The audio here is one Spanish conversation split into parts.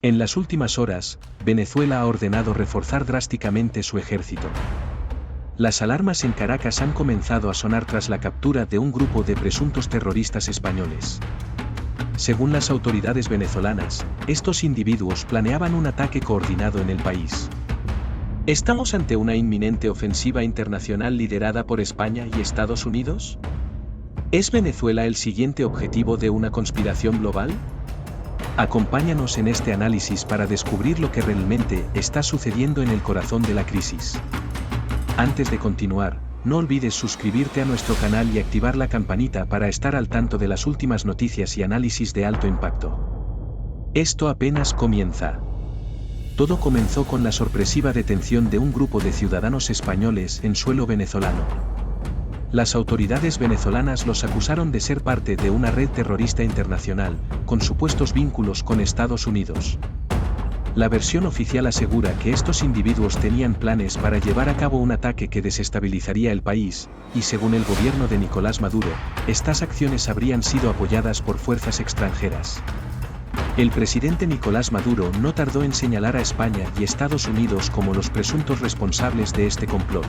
En las últimas horas, Venezuela ha ordenado reforzar drásticamente su ejército. Las alarmas en Caracas han comenzado a sonar tras la captura de un grupo de presuntos terroristas españoles. Según las autoridades venezolanas, estos individuos planeaban un ataque coordinado en el país. ¿Estamos ante una inminente ofensiva internacional liderada por España y Estados Unidos? ¿Es Venezuela el siguiente objetivo de una conspiración global? Acompáñanos en este análisis para descubrir lo que realmente está sucediendo en el corazón de la crisis. Antes de continuar, no olvides suscribirte a nuestro canal y activar la campanita para estar al tanto de las últimas noticias y análisis de alto impacto. Esto apenas comienza. Todo comenzó con la sorpresiva detención de un grupo de ciudadanos españoles en suelo venezolano. Las autoridades venezolanas los acusaron de ser parte de una red terrorista internacional, con supuestos vínculos con Estados Unidos. La versión oficial asegura que estos individuos tenían planes para llevar a cabo un ataque que desestabilizaría el país, y según el gobierno de Nicolás Maduro, estas acciones habrían sido apoyadas por fuerzas extranjeras. El presidente Nicolás Maduro no tardó en señalar a España y Estados Unidos como los presuntos responsables de este complot.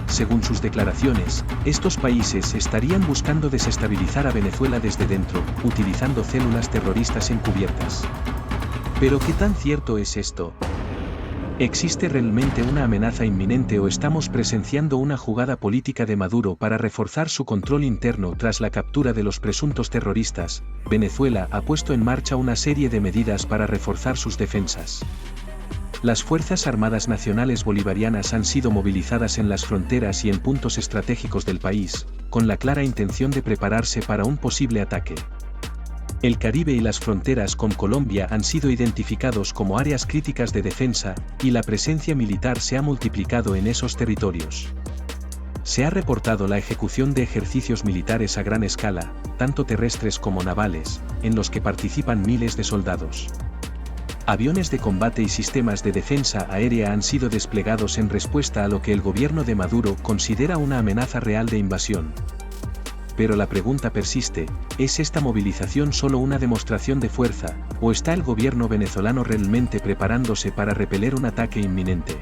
Según sus declaraciones, estos países estarían buscando desestabilizar a Venezuela desde dentro, utilizando células terroristas encubiertas. ¿Pero qué tan cierto es esto? ¿Existe realmente una amenaza inminente o estamos presenciando una jugada política de Maduro para reforzar su control interno tras la captura de los presuntos terroristas? Venezuela ha puesto en marcha una serie de medidas para reforzar sus defensas. Las Fuerzas Armadas Nacionales Bolivarianas han sido movilizadas en las fronteras y en puntos estratégicos del país, con la clara intención de prepararse para un posible ataque. El Caribe y las fronteras con Colombia han sido identificados como áreas críticas de defensa, y la presencia militar se ha multiplicado en esos territorios. Se ha reportado la ejecución de ejercicios militares a gran escala, tanto terrestres como navales, en los que participan miles de soldados. Aviones de combate y sistemas de defensa aérea han sido desplegados en respuesta a lo que el gobierno de Maduro considera una amenaza real de invasión. Pero la pregunta persiste, ¿es esta movilización solo una demostración de fuerza, o está el gobierno venezolano realmente preparándose para repeler un ataque inminente?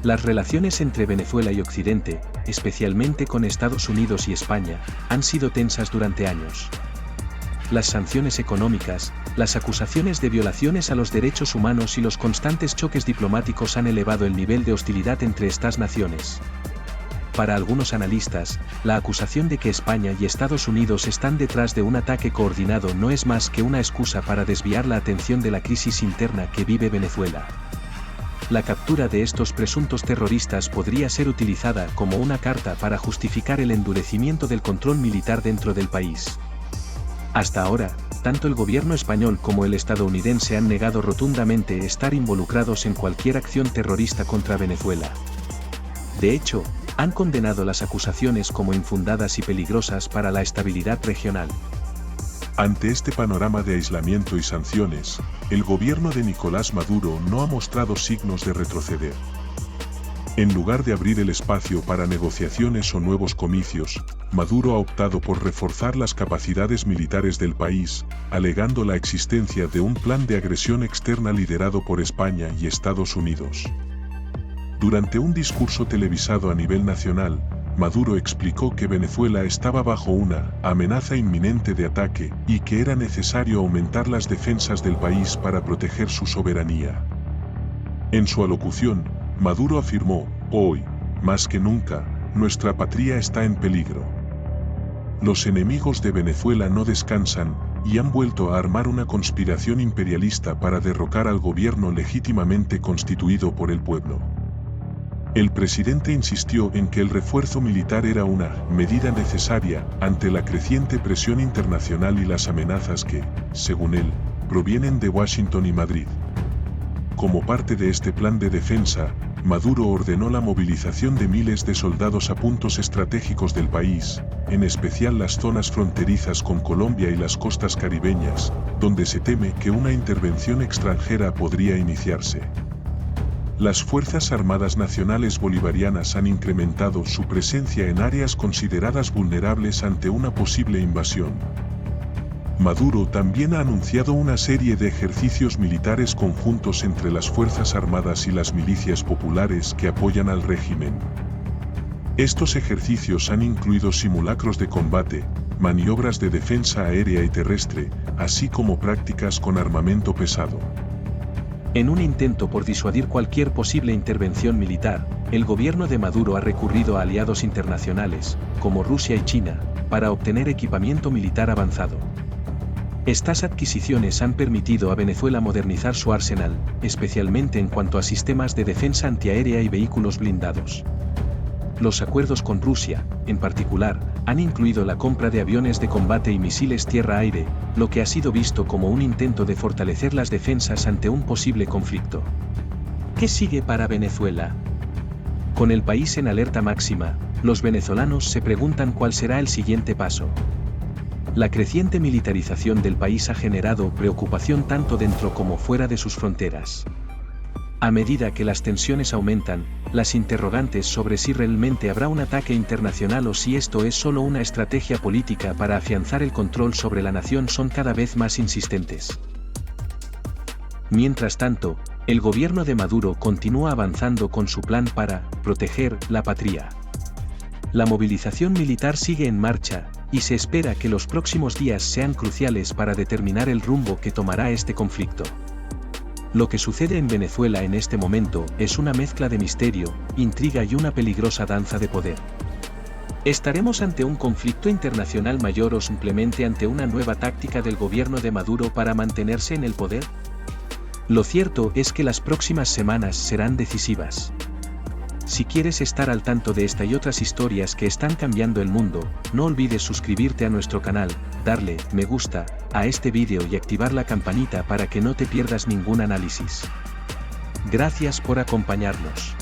Las relaciones entre Venezuela y Occidente, especialmente con Estados Unidos y España, han sido tensas durante años. Las sanciones económicas, las acusaciones de violaciones a los derechos humanos y los constantes choques diplomáticos han elevado el nivel de hostilidad entre estas naciones. Para algunos analistas, la acusación de que España y Estados Unidos están detrás de un ataque coordinado no es más que una excusa para desviar la atención de la crisis interna que vive Venezuela. La captura de estos presuntos terroristas podría ser utilizada como una carta para justificar el endurecimiento del control militar dentro del país. Hasta ahora, tanto el gobierno español como el estadounidense han negado rotundamente estar involucrados en cualquier acción terrorista contra Venezuela. De hecho, han condenado las acusaciones como infundadas y peligrosas para la estabilidad regional. Ante este panorama de aislamiento y sanciones, el gobierno de Nicolás Maduro no ha mostrado signos de retroceder. En lugar de abrir el espacio para negociaciones o nuevos comicios, Maduro ha optado por reforzar las capacidades militares del país, alegando la existencia de un plan de agresión externa liderado por España y Estados Unidos. Durante un discurso televisado a nivel nacional, Maduro explicó que Venezuela estaba bajo una amenaza inminente de ataque y que era necesario aumentar las defensas del país para proteger su soberanía. En su alocución, Maduro afirmó, hoy, más que nunca, nuestra patria está en peligro. Los enemigos de Venezuela no descansan, y han vuelto a armar una conspiración imperialista para derrocar al gobierno legítimamente constituido por el pueblo. El presidente insistió en que el refuerzo militar era una medida necesaria ante la creciente presión internacional y las amenazas que, según él, provienen de Washington y Madrid. Como parte de este plan de defensa, Maduro ordenó la movilización de miles de soldados a puntos estratégicos del país, en especial las zonas fronterizas con Colombia y las costas caribeñas, donde se teme que una intervención extranjera podría iniciarse. Las Fuerzas Armadas Nacionales Bolivarianas han incrementado su presencia en áreas consideradas vulnerables ante una posible invasión. Maduro también ha anunciado una serie de ejercicios militares conjuntos entre las Fuerzas Armadas y las milicias populares que apoyan al régimen. Estos ejercicios han incluido simulacros de combate, maniobras de defensa aérea y terrestre, así como prácticas con armamento pesado. En un intento por disuadir cualquier posible intervención militar, el gobierno de Maduro ha recurrido a aliados internacionales, como Rusia y China, para obtener equipamiento militar avanzado. Estas adquisiciones han permitido a Venezuela modernizar su arsenal, especialmente en cuanto a sistemas de defensa antiaérea y vehículos blindados. Los acuerdos con Rusia, en particular, han incluido la compra de aviones de combate y misiles tierra-aire, lo que ha sido visto como un intento de fortalecer las defensas ante un posible conflicto. ¿Qué sigue para Venezuela? Con el país en alerta máxima, los venezolanos se preguntan cuál será el siguiente paso. La creciente militarización del país ha generado preocupación tanto dentro como fuera de sus fronteras. A medida que las tensiones aumentan, las interrogantes sobre si realmente habrá un ataque internacional o si esto es solo una estrategia política para afianzar el control sobre la nación son cada vez más insistentes. Mientras tanto, el gobierno de Maduro continúa avanzando con su plan para proteger la patria. La movilización militar sigue en marcha, y se espera que los próximos días sean cruciales para determinar el rumbo que tomará este conflicto. Lo que sucede en Venezuela en este momento es una mezcla de misterio, intriga y una peligrosa danza de poder. ¿Estaremos ante un conflicto internacional mayor o simplemente ante una nueva táctica del gobierno de Maduro para mantenerse en el poder? Lo cierto es que las próximas semanas serán decisivas. Si quieres estar al tanto de esta y otras historias que están cambiando el mundo, no olvides suscribirte a nuestro canal, darle me gusta a este vídeo y activar la campanita para que no te pierdas ningún análisis. Gracias por acompañarnos.